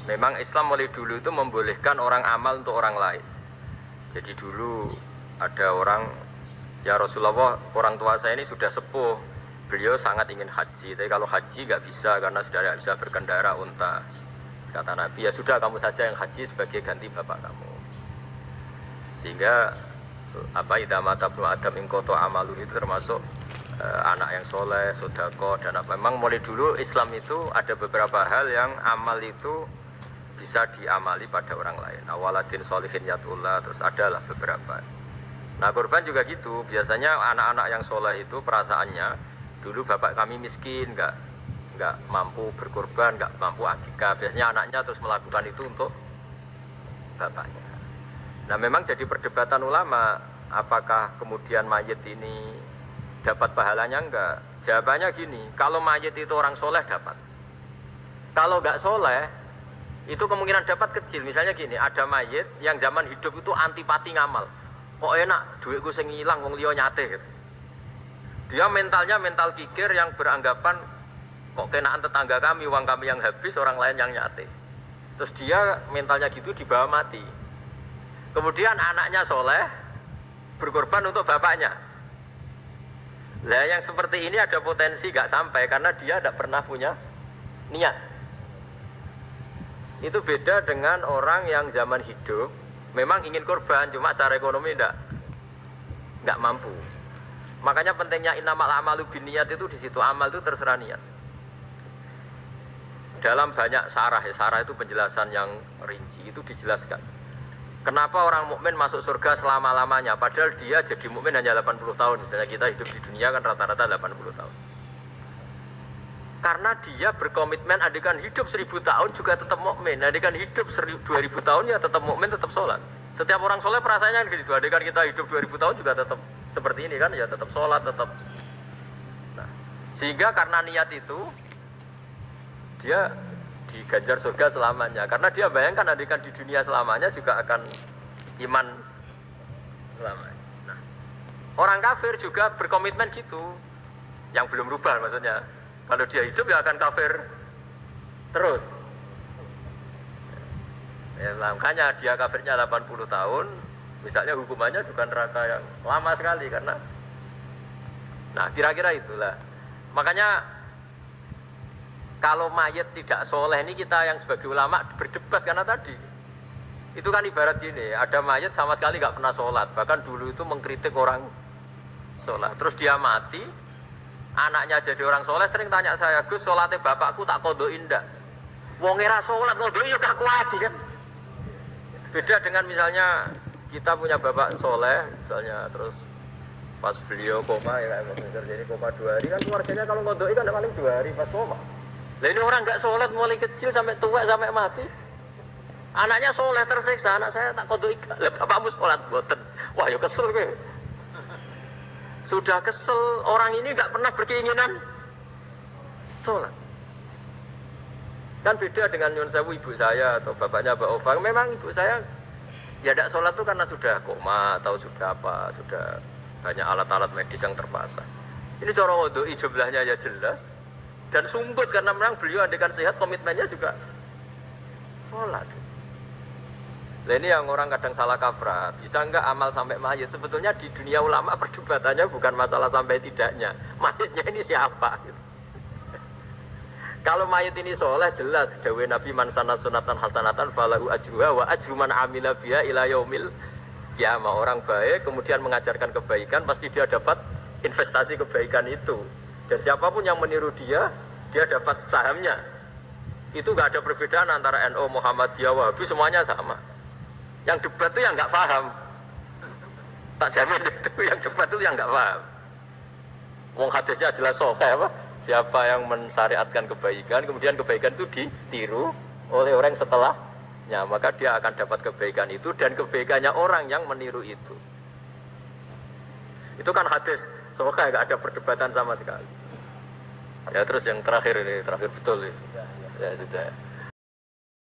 Memang Islam mulai dulu itu membolehkan orang amal untuk orang lain. Jadi dulu ada orang, ya Rasulullah, orang tua saya ini sudah sepuh, beliau sangat ingin haji, tapi kalau haji nggak bisa karena sudah tidak bisa berkendara unta. Kata Nabi, ya sudah kamu saja yang haji sebagai ganti bapak kamu. Sehingga idza mata ibnu adam ingkoto amalu itu termasuk anak yang soleh, sodako, dan apa. Memang mulai dulu Islam itu ada beberapa hal yang amal itu bisa diamali pada orang lain. Awaladin solihin yatullah, terus adalah beberapa. Nah korban juga gitu, biasanya anak-anak yang soleh itu perasaannya, dulu bapak kami miskin, nggak mampu berkorban, nggak mampu akikah. Biasanya anaknya terus melakukan itu untuk bapaknya. Nah memang jadi perdebatan ulama, apakah kemudian mayit ini dapat pahalanya enggak? Jawabannya gini, kalau mayit itu orang soleh dapat. Kalau nggak soleh, itu kemungkinan dapat kecil. Misalnya gini, ada mayit yang zaman hidup itu antipati ngamal. Kok enak, duitku sing ilang wong liya nyate gitu. Dia mentalnya mental kikir yang beranggapan kok kenaan tetangga kami, uang kami yang habis, orang lain yang nyate. Terus dia mentalnya gitu dibawa mati. Kemudian anaknya soleh, berkorban untuk bapaknya. Nah yang seperti ini ada potensi gak sampai karena dia tidak pernah punya niat. Itu beda dengan orang yang zaman hidup memang ingin korban, cuma secara ekonomi nggak mampu. Makanya pentingnya innamal a'malu binniyat itu di situ. Amal itu terserah niat. Dalam banyak syarah, syarah itu penjelasan yang rinci, itu dijelaskan kenapa orang mukmin masuk surga selama-lamanya padahal dia jadi mukmin hanya 80 tahun. Misalnya kita hidup di dunia kan rata-rata 80 tahun. Karena dia berkomitmen andikan hidup 1000 tahun juga tetap mukmin, andikan hidup 2000 tahun ya tetap mukmin, tetap sholat. Setiap orang soleh perasaannya gitu, andikan kita hidup 2000 tahun juga tetap seperti ini kan, ya tetap sholat, tetap. Nah, sehingga karena niat itu dia diganjar surga selamanya. Karena dia bayangkan andikan di dunia selamanya juga akan iman selamanya. Nah, orang kafir juga berkomitmen gitu, yang belum rubah maksudnya. Kalau dia hidup ya akan kafir terus. Ya, makanya dia kafirnya 80 tahun, misalnya hukumannya juga neraka yang lama sekali karena. Nah kira-kira itulah. Makanya kalau mayat tidak soleh ini kita yang sebagai ulama berdebat karena tadi. Itu kan ibarat gini, ada mayat sama sekali nggak pernah sholat, bahkan dulu itu mengkritik orang sholat. Terus dia mati. Anaknya jadi orang soleh sering tanya saya, Gus, sholatnya bapakku tak kodoin ndak? Wong era sholat kodoin ya tak kuat kan? Beda dengan misalnya kita punya bapak soleh, misalnya terus pas beliau koma ya kayak jadi koma 2 hari kan keluarganya kalau kodoin kan paling 2 hari pas koma. Lah ini orang nggak sholat mulai kecil sampai tua sampai mati. Anaknya soleh tersiksa, anak saya tak kodoin. Lah bapakmu sholat boten. Wah ya kesel gue. Sudah kesel, orang ini nggak pernah berkeinginan sholat. Kan beda dengan Nyun Sewu ibu saya atau bapaknya Mbak Ova. Memang ibu saya ya tidak sholat itu karena sudah koma atau sudah apa, sudah banyak alat-alat medis yang terpasang. Ini cara ngodoi jumlahnya ya jelas dan sumbut karena memang beliau andekan sehat komitmennya juga sholat. Nah ini yang orang kadang salah kaprah, bisa enggak amal sampai mayit? Sebetulnya di dunia ulama perdebatannya bukan masalah sampai tidaknya, mayitnya ini siapa gitu. Kalau mayit ini soleh jelas, dawuh Nabi man sana sunatan hasanatan falahu ajruha wa ajru man amila biha ila yaumil qiyamah. Orang baik kemudian mengajarkan kebaikan pasti dia dapat investasi kebaikan itu. Dan siapapun yang meniru dia dapat sahamnya. Itu enggak ada perbedaan antara NU, Muhammadiyah, Wahabi, semuanya sama. Yang debat itu yang nggak paham, tak jamin itu yang debat itu yang nggak paham. Wong hadisnya jelas sahih apa? Siapa yang mensyariatkan kebaikan, kemudian kebaikan itu ditiru oleh orang setelahnya, maka dia akan dapat kebaikan itu dan kebaikannya orang yang meniru itu. Itu kan hadis sahih, nggak ada perdebatan sama sekali. Ya terus yang terakhir ini, terakhir betul ini. Ya sudah.